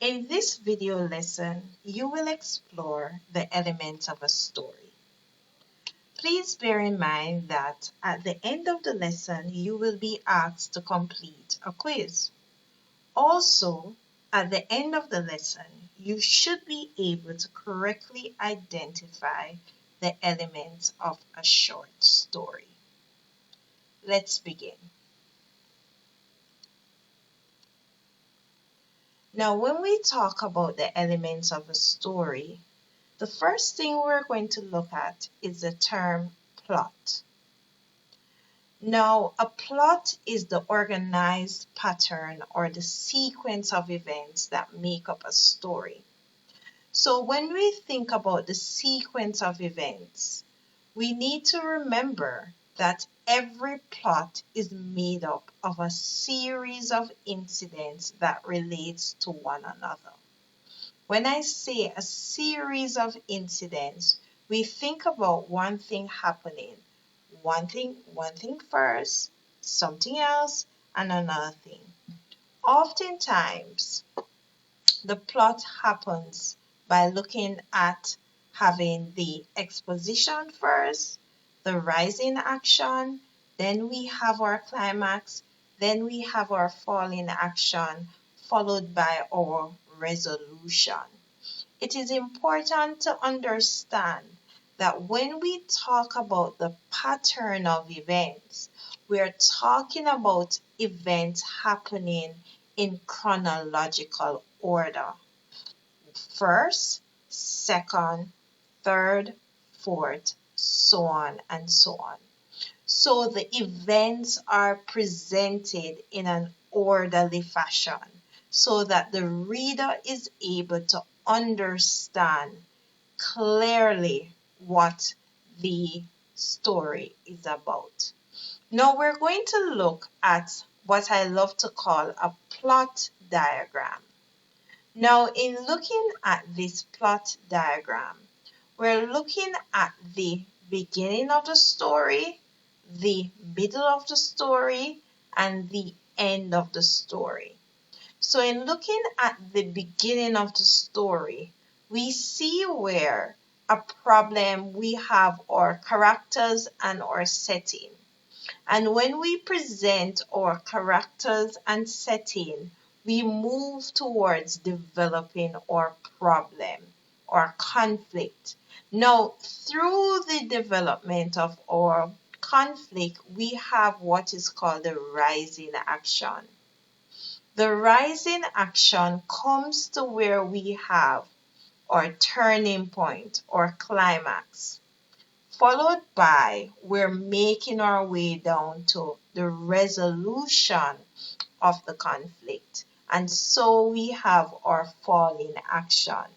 In this video lesson, you will explore the elements of a story. Please bear in mind that at the end of the lesson, you will be asked to complete a quiz. Also, at the end of the lesson, you should be able to correctly identify the elements of a short story. Let's begin. Now, when we talk about the elements of a story, the first thing we're going to look at is the term plot. Now, a plot is the organized pattern or the sequence of events that make up a story. So when we think about the sequence of events, we need to remember that every plot is made up of a series of incidents that relates to one another. When I say a series of incidents, we think about one thing happening, one thing first, something else, and another thing. Oftentimes, the plot happens by looking at having the exposition first, the rising action, then we have our climax, then we have our falling action, followed by our resolution. It is important to understand that when we talk about the pattern of events, we are talking about events happening in chronological order. First, second, third, fourth, so on and so on. So the events are presented in an orderly fashion so that the reader is able to understand clearly what the story is about. Now we're going to look at what I love to call a plot diagram. Now, in looking at this plot diagram, we're looking at the beginning of the story, the middle of the story, and the end of the story. So in looking at the beginning of the story, we see where a problem we have our characters and our setting. And when we present our characters and setting, we move towards developing our problem or conflict. Now, through the development of our conflict, we have what is called the rising action. The rising action comes to where we have our turning point or climax, followed by we're making our way down to the resolution of the conflict. And so we have our falling action,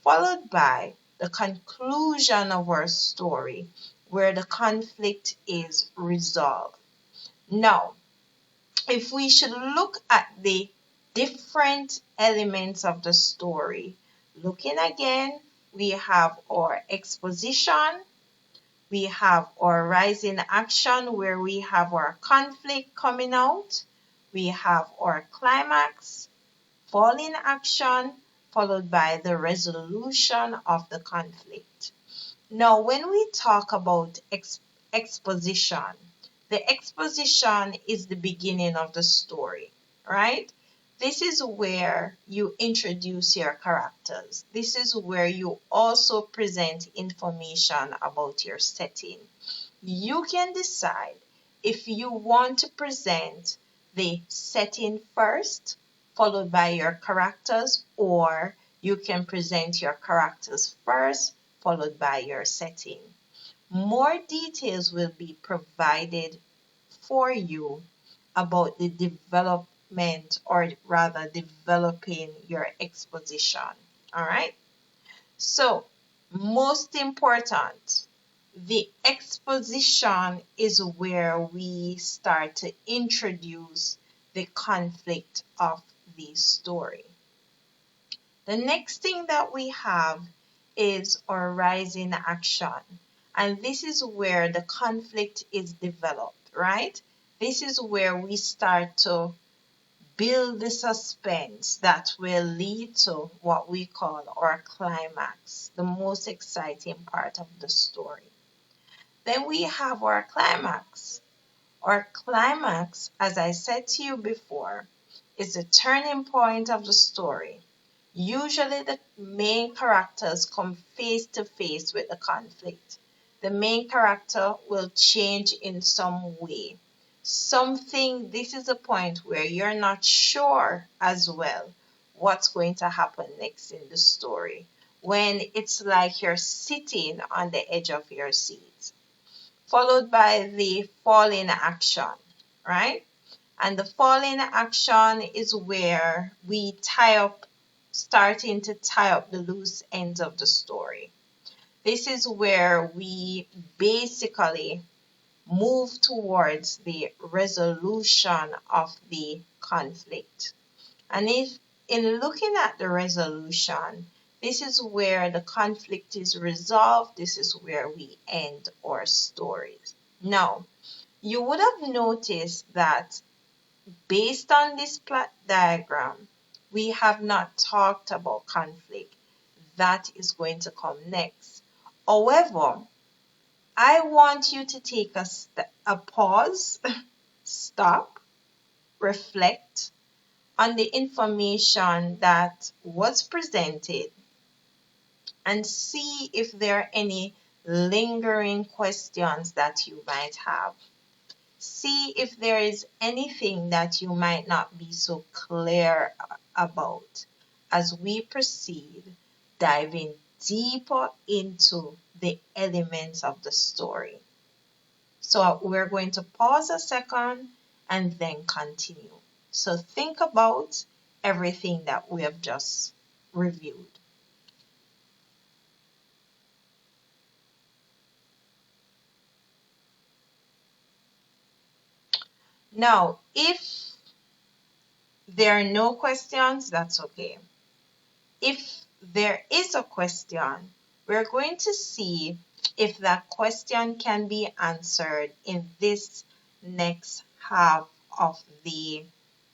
followed by the conclusion of our story where the conflict is resolved. Now, if we should look at the different elements of the story, looking again, we have our exposition, we have our rising action where we have our conflict coming out, we have our climax, falling action, followed by the resolution of the conflict. Now, when we talk about exposition, the exposition is the beginning of the story, right? This is where you introduce your characters. This is where you also present information about your setting. You can decide if you want to present the setting first, followed by your characters, or you can present your characters first, followed by your setting. More details will be provided for you about the development, or rather developing your exposition. All right. So, most important, the exposition is where we start to introduce the conflict of the story. The next thing that we have is our rising action. And this is where the conflict is developed, right? This is where we start to build the suspense that will lead to what we call our climax, the most exciting part of the story. Then we have our climax. Our climax, as I said to you before, is the turning point of the story. Usually the main characters come face to face with the conflict. The main character will change in some way. This is a point where you're not sure as well what's going to happen next in the story, when it's like you're sitting on the edge of your seat, followed by the fall in action, right? And the fall in action is where we starting to tie up the loose ends of the story. This is where we basically move towards the resolution of the conflict. And if in looking at the resolution, this is where the conflict is resolved. This is where we end our stories. Now, you would have noticed that based on this plot diagram, we have not talked about conflict. That is going to come next. However, I want you to take a pause, stop, reflect on the information that was presented, and see if there are any lingering questions that you might have. See if there is anything that you might not be so clear about as we proceed diving deeper into the elements of the story. So we're going to pause a second and then continue. So think about everything that we have just reviewed. Now, if there are no questions, that's okay. If there is a question, we're going to see if that question can be answered in this next half of the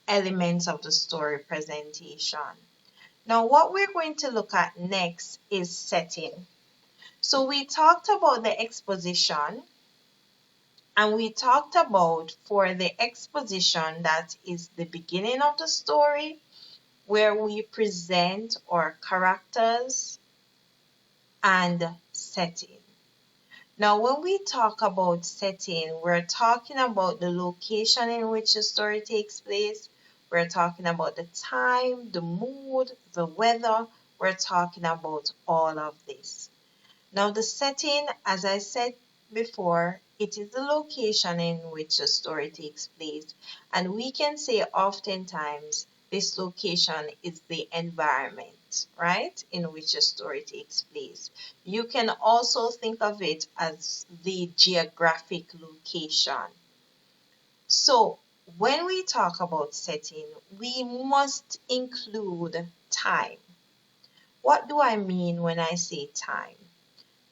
elements of the story presentation. Now, what we're going to look at next is setting. So we talked about the exposition, and we talked about for the exposition, that is the beginning of the story, where we present our characters and setting. Now, when we talk about setting, we're talking about the location in which the story takes place. We're talking about the time, the mood, the weather. We're talking about all of this. Now, the setting, as I said before, it is the location in which the story takes place. And we can say oftentimes this location is the environment, right, in which the story takes place. You can also think of it as the geographic location. So when we talk about setting, we must include time. What do I mean when I say time?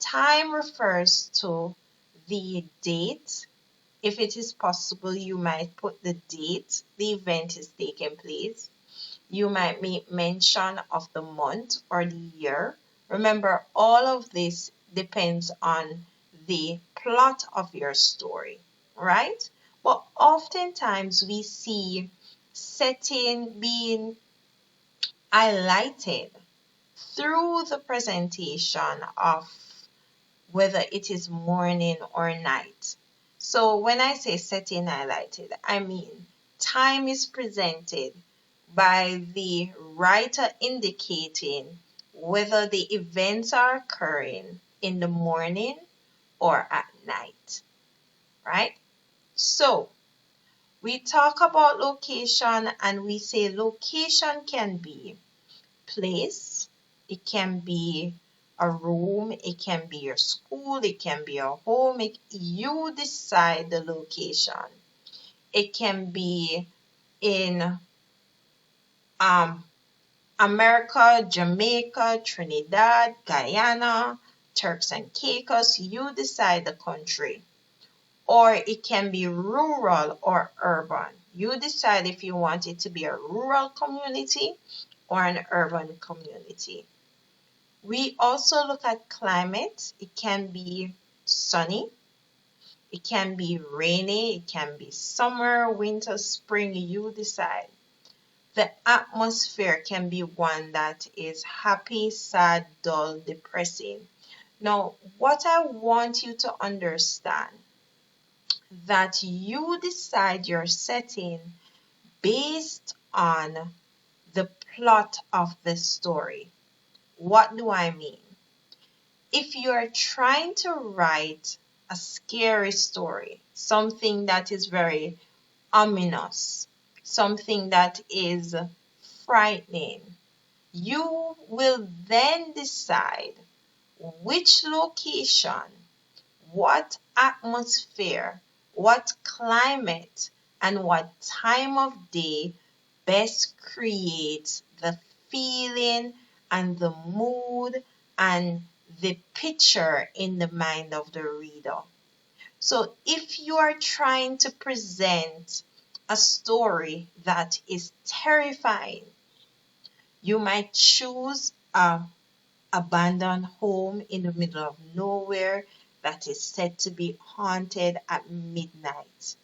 Time refers to the date. If it is possible, you might put the date the event is taking place. You might make mention of the month or the year. Remember, all of this depends on the plot of your story, right? But oftentimes we see setting being highlighted through the presentation of whether it is morning or night. So when I say setting highlighted, I mean time is presented by the writer indicating whether the events are occurring in the morning or at night, right? So we talk about location, and we say location can be place, it can be a room, it can be your school, it can be your home. You decide the location. It can be in America, Jamaica, Trinidad, Guyana, Turks and Caicos. You decide the country. Or it can be rural or urban. You decide if you want it to be a rural community or an urban community. We also look at climate. It can be sunny, it can be rainy, it can be summer, winter, spring, you decide. The atmosphere can be one that is happy, sad, dull, depressing. Now, what I want you to understand that you decide your setting based on the plot of the story. What do I mean? If you're trying to write a scary story, something that is very ominous, something that is frightening, you will then decide which location, what atmosphere, what climate, and what time of day best creates the feeling and the mood and the picture in the mind of the reader. So if you are trying to present a story that is terrifying, you might choose a abandoned home in the middle of nowhere that is said to be haunted at midnight.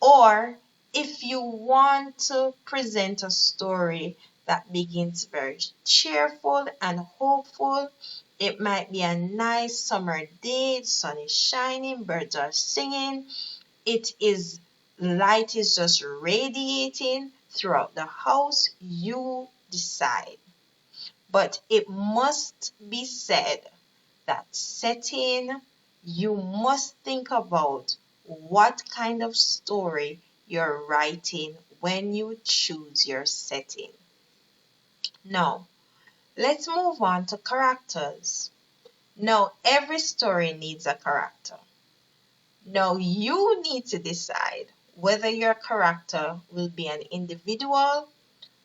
Or if you want to present a story that begins very cheerful and hopeful, it might be a nice summer day, the sun is shining, birds are singing, light is just radiating throughout the house. You decide. But it must be said that setting, you must think about what kind of story you're writing when you choose your setting. Now, let's move on to characters. Now, every story needs a character. Now, you need to decide whether your character will be an individual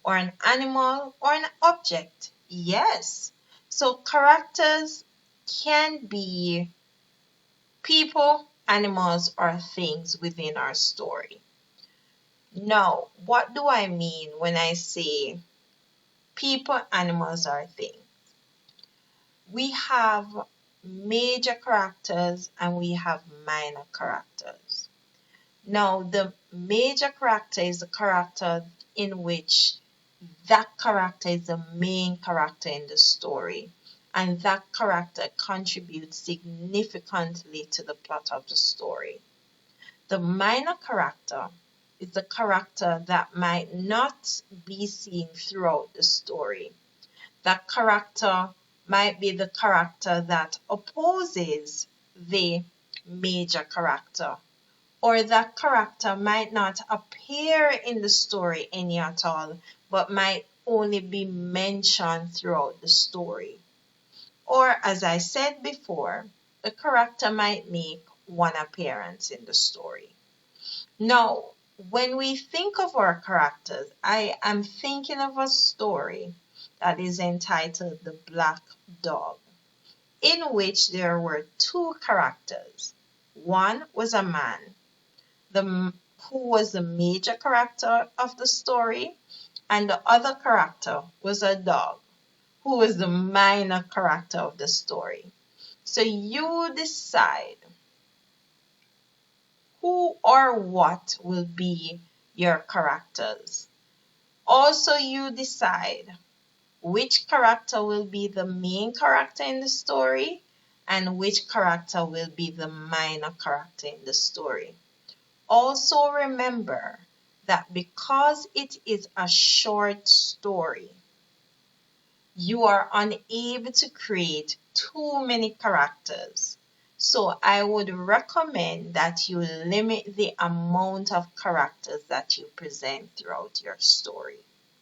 or an animal or an object. Yes. So characters can be people, animals, or things within our story. Now, what do I mean when I say people, animals, or things? We have major characters and we have minor characters. Now, the major character is the character in which that character is the main character in the story, and that character contributes significantly to the plot of the story. The minor character is the character that might not be seen throughout the story. That character might be the character that opposes the major character, or that character might not appear in the story any at all, but might only be mentioned throughout the story. Or, as I said before, the character might make one appearance in the story. Now, when we think of our characters, I am thinking of a story that is entitled The Black Dog, in which there were two characters. One was a man, who was the major character of the story, and the other character was a dog, who was the minor character of the story. So you decide who or what will be your characters. Also, you decide which character will be the main character in the story and which character will be the minor character in the story. Also remember that because it is a short story, you are unable to create too many characters. So I would recommend that you limit the amount of characters that you present throughout your story,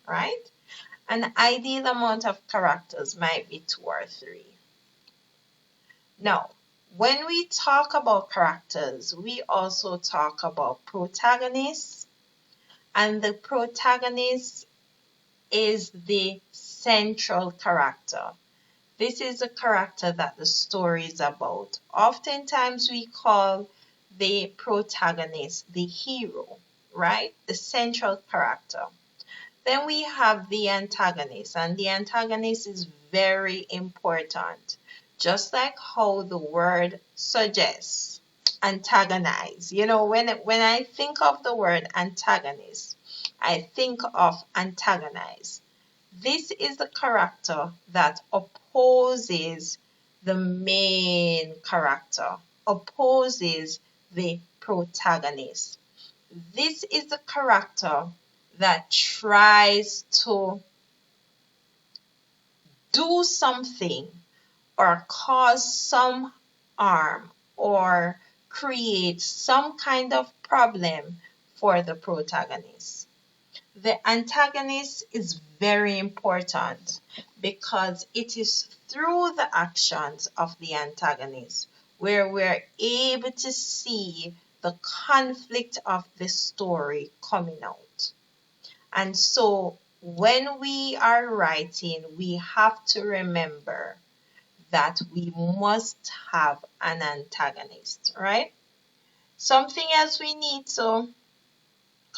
right? An ideal amount of characters might be 2 or 3. Now, when we talk about characters, we also talk about protagonists, and the protagonist is the central character. This is the character that the story is about. Oftentimes we call the protagonist the hero, right? The central character. Then we have the antagonist, and the antagonist is very important, just like how the word suggests, antagonize. You know, when I think of the word antagonist, I think of antagonize. This is the character that opposes the main character, opposes the protagonist. This is the character that tries to do something or cause some harm or create some kind of problem for the protagonist. The antagonist is very important because it is through the actions of the antagonist where we're able to see the conflict of the story coming out. And so when we are writing, we have to remember that we must have an antagonist, right? Something else we need to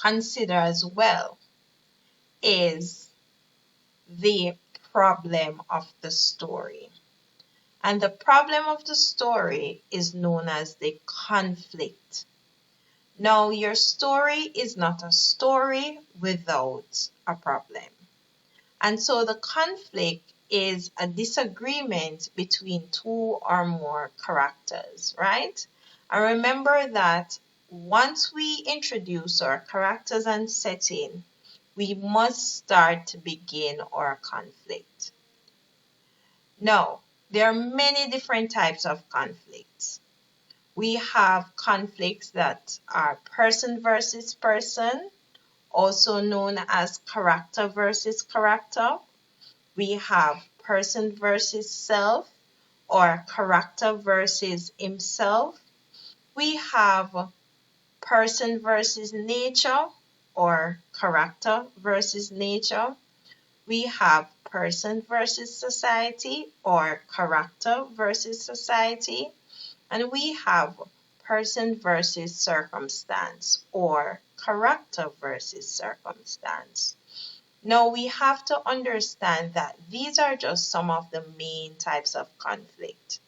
consider as well is the problem of the story. And the problem of the story is known as the conflict. Now, your story is not a story without a problem. And so the conflict is a disagreement between two or more characters, right? And remember that once we introduce our characters and setting, we must start to begin our conflict. Now, there are many different types of conflicts. We have conflicts that are person versus person, also known as character versus character. We have person versus self or character versus himself. We have person versus nature or character versus nature. We have person versus society or character versus society. And we have person versus circumstance or character versus circumstance. Now we have to understand that these are just some of the main types of conflict.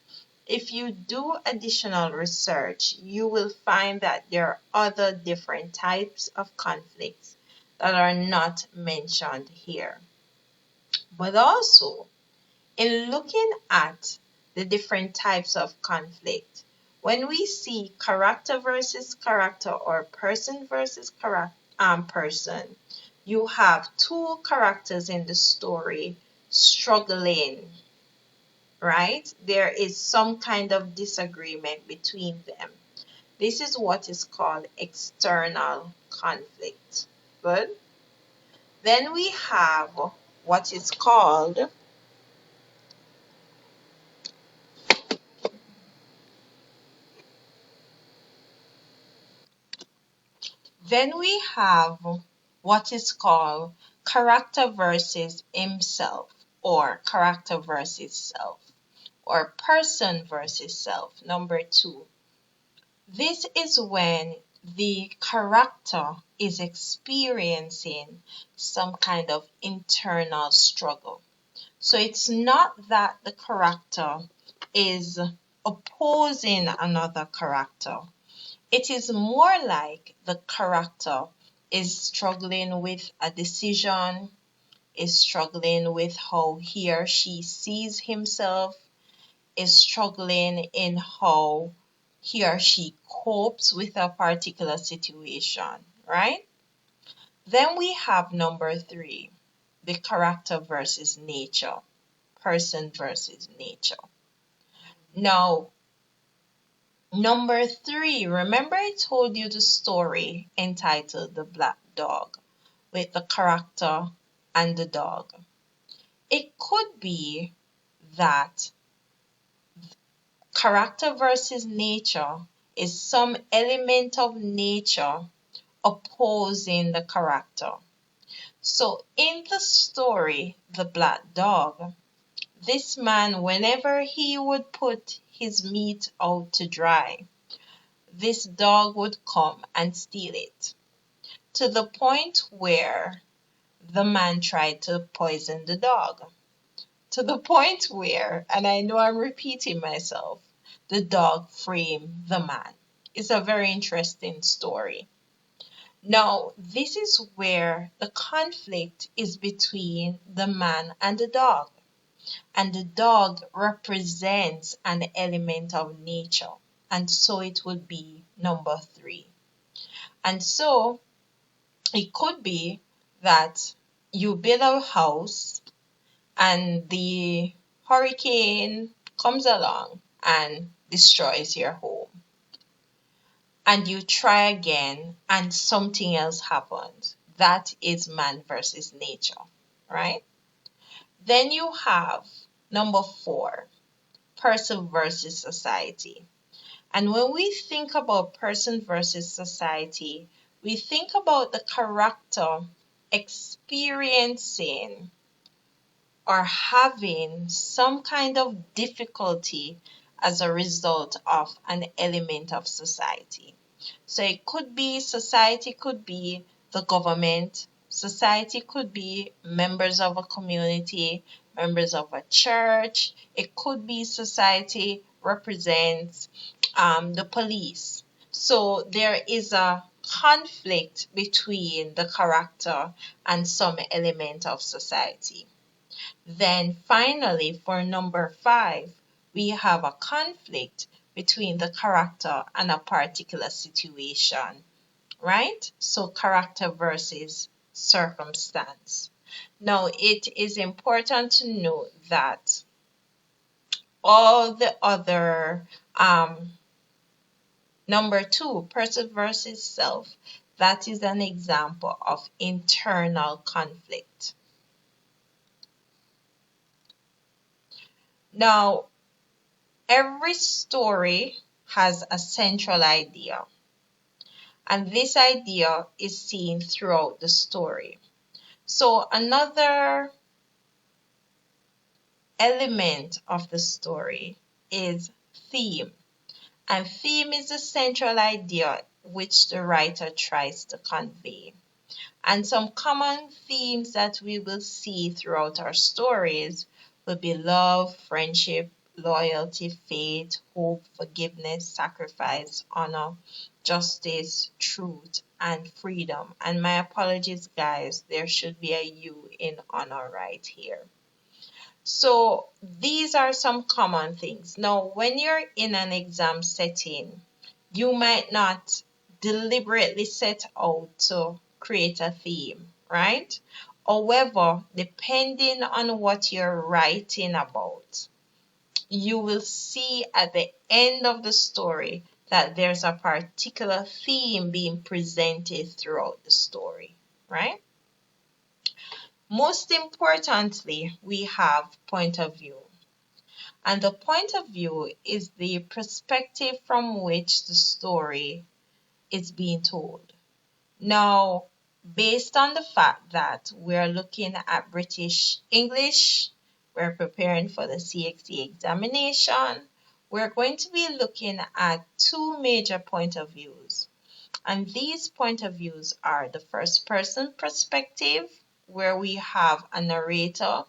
If you do additional research, you will find that there are other different types of conflicts that are not mentioned here. But also, in looking at the different types of conflict, when we see character versus character or person versus person, you have two characters in the story struggling, right? There is some kind of disagreement between them. This is what is called external conflict. Good. Then we have what is called character versus himself or character versus self or person versus self. Number 2. This is when the character is experiencing some kind of internal struggle. So it's not that the character is opposing another character. It is more like the character is struggling with a decision, is struggling with how he or she sees himself, is struggling in how he or she copes with a particular situation, right? Then we have number 3, the character versus nature, person versus nature. Now, number 3, remember I told you the story entitled The Black Dog with the character and the dog. It could be that character versus nature is some element of nature opposing the character. So in the story, The Black Dog, this man, whenever he would put his meat out to dry, this dog would come and steal it. to the point where the man tried to poison the dog. To the point where, and I know I'm repeating myself, the dog framed the man. It's a very interesting story. Now, this is where the conflict is between the man and the dog. And the dog represents an element of nature. And so it would be number 3. And so it could be that you build a house and the hurricane comes along and destroys your home. And you try again and something else happens. That is man versus nature, right? Then you have number 4, person versus society. And when we think about person versus society, we think about the character experiencing or having some kind of difficulty as a result of an element of society. So it could be society, could be the government, society could be members of a community, members of a church. It could be society represents the police. So there is a conflict between the character and some element of society. Then finally, for number 5, we have a conflict between the character and a particular situation, right? So character versus circumstance. Now, it is important to note that all the other number 2, person versus self, that is an example of internal conflict. Now, every story has a central idea, and this idea is seen throughout the story. So another element of the story is theme. And theme is the central idea which the writer tries to convey. And some common themes that we will see throughout our stories will be love, friendship, loyalty, faith, hope, forgiveness, sacrifice, honor, justice, truth, and freedom. And my apologies, guys, there should be a U in honor right here. So these are some common things. Now, when you're in an exam setting, you might not deliberately set out to create a theme, right? However, depending on what you're writing about, you will see at the end of the story that there's a particular theme being presented throughout the story, right? Most importantly, we have point of view. And the point of view is the perspective from which the story is being told. Now, based on the fact that we're looking at British English, we're preparing for the CSEC examination, we're going to be looking at 2 major point of views. And these point of views are the first person perspective, where we have a narrator.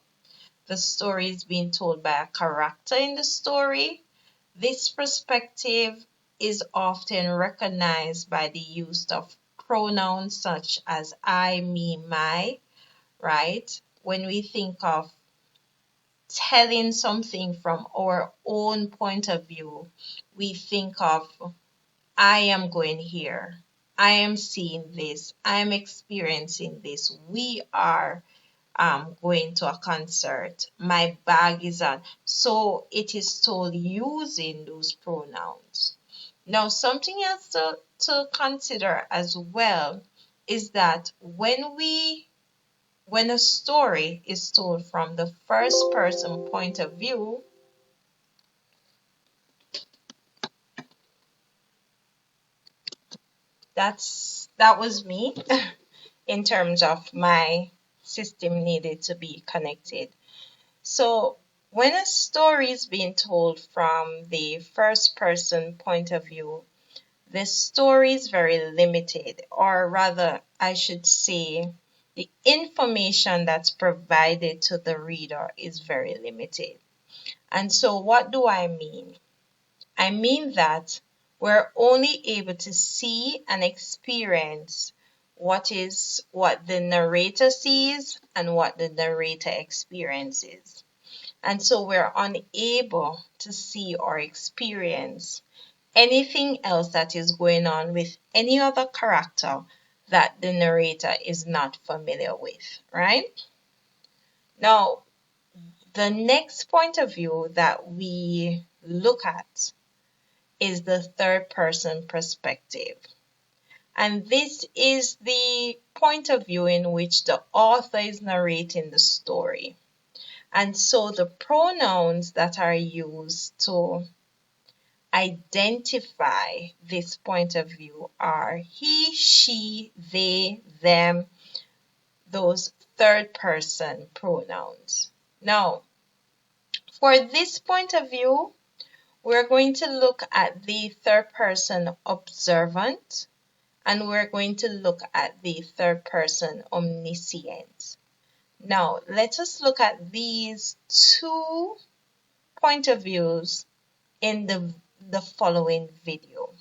The story is being told by a character in the story. This perspective is often recognized by the use of pronouns such as I, me, my, right? When we think of telling something from our own point of view, we think of I am going here, I am seeing this, I am experiencing this, we are going to a concert, my bag is on. So it is told using those pronouns. Now, something else to consider as well is that when a story is told from the first person point of view, that was me in terms of my system needed to be connected. So when a story is being told from the first person point of view, the story is very limited, or rather I should say, the information that's provided to the reader is very limited. And so what do I mean? I mean that we're only able to see and experience what the narrator sees and what the narrator experiences. And so we're unable to see or experience anything else that is going on with any other character that the narrator is not familiar with, right? Now, the next point of view that we look at is the third person perspective. And this is the point of view in which the author is narrating the story. And so the pronouns that are used to identify this point of view are he, she, they, them, those third person pronouns. Now, for this point of view, we're going to look at the third person observant, and we're going to look at the third person omniscient. Now, let us look at these two point of views in the following video.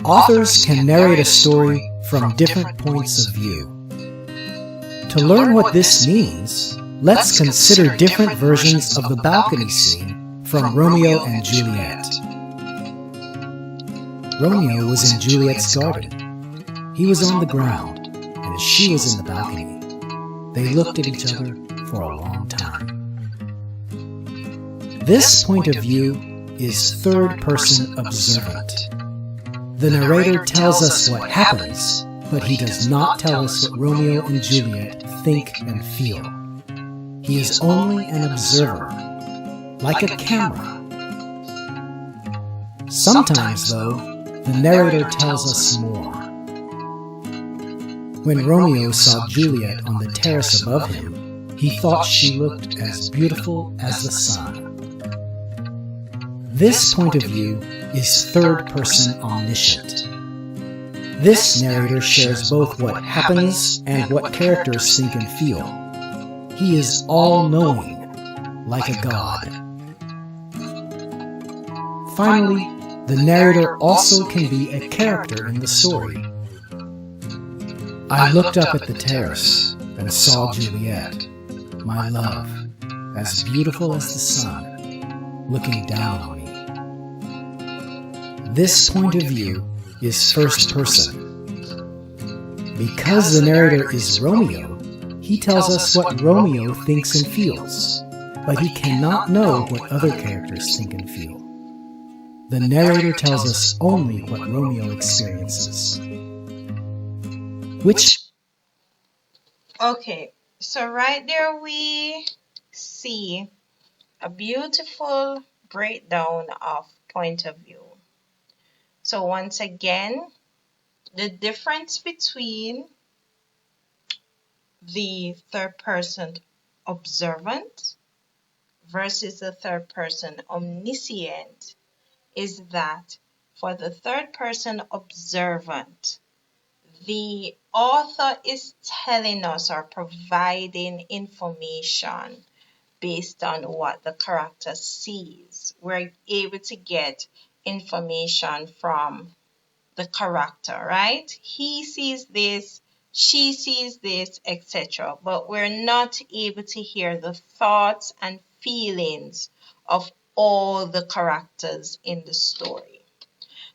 Authors can narrate a story from different points of view. To learn what this means, let's consider different versions of the balcony scene from Romeo and Juliet. Romeo was in Juliet's garden. He was on the ground, and she was in the balcony. They looked at each other for a long time. This point of view is third-person observant. The narrator tells us what happens, but he does not tell us what Romeo and Juliet think and feel. He is only an observer, like a camera. Sometimes, though, the narrator tells us more. When Romeo saw Juliet on the terrace above him, he thought she looked as beautiful as the sun. This point of view is third-person omniscient. This narrator shares both what happens and what characters think and feel. He is all-knowing, like a god. Finally, the narrator also can be a character in the story. I looked up at the terrace and saw Juliet, my love, as beautiful as the sun, looking down on me. This point of view is first person. Because the narrator is Romeo, he tells us what Romeo thinks and feels, but he cannot know what other characters think and feel. The narrator tells us only what Romeo experiences. Okay, so right there we see a beautiful breakdown of point of view. So once again, the difference between the third person observant versus the third person omniscient is that for the third person observant, the author is telling us or providing information based on what the character sees. We're able to get information from the character, right? He sees this, she sees this, etc. But we're not able to hear the thoughts and feelings of all the characters in the story.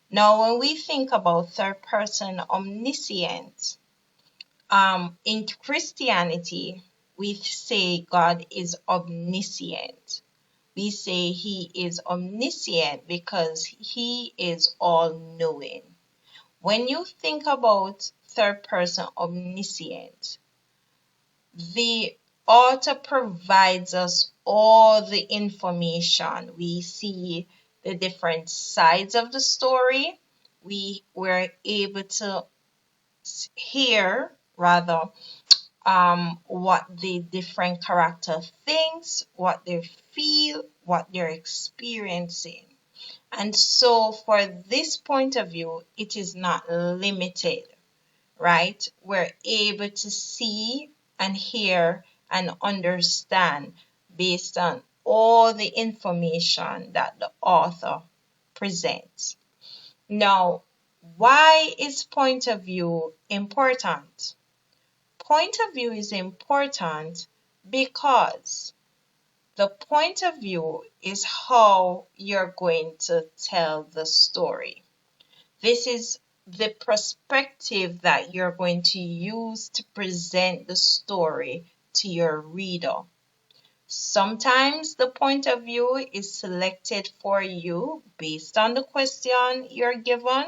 Now, when we think about third person omniscient, in Christianity, we say God is omniscient. We say he is omniscient because he is all-knowing. When you think about third person omniscient, the author provides us all the information. We see the different sides of the story. We were able to hear, what the different character thinks, what they feel, what they're experiencing. And so for this point of view, it is not limited, right? We're able to see and hear and understand based on all the information that the author presents. Now, why is point of view important? Point of view is important because the point of view is how you're going to tell the story. This is the perspective that you're going to use to present the story to your reader. Sometimes the point of view is selected for you based on the question you're given,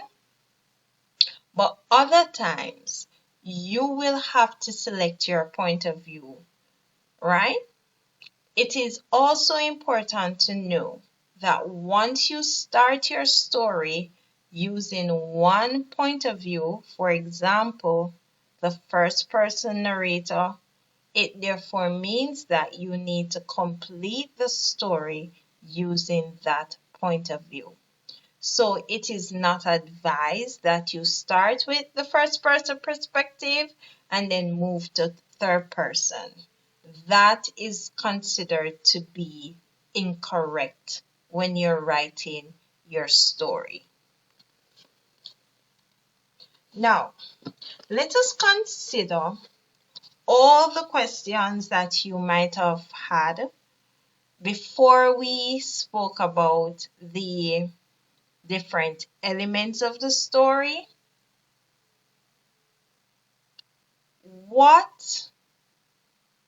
but other times you will have to select your point of view, right? It is also important to know that once you start your story using one point of view, for example, the first person narrator, it therefore means that you need to complete the story using that point of view. So it is not advised that you start with the first person perspective and then move to third person. That is considered to be incorrect when you're writing your story. Now, let us consider all the questions that you might have had before we spoke about the different elements of the story. What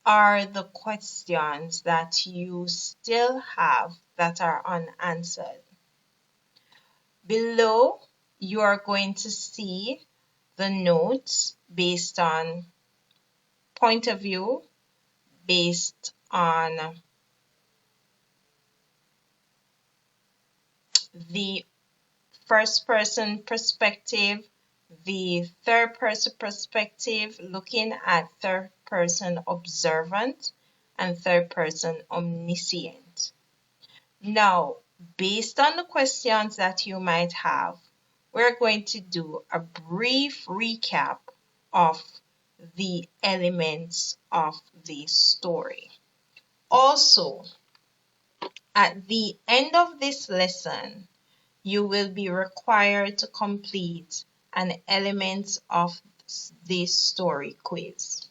are the questions that you still have that are unanswered? Below, you are going to see the notes based on point of view, based on the first person perspective, the third person perspective, looking at third person observant and third person omniscient. Now, based on the questions that you might have, we're going to do a brief recap of the elements of the story. Also, at the end of this lesson, you will be required to complete an element of this story quiz.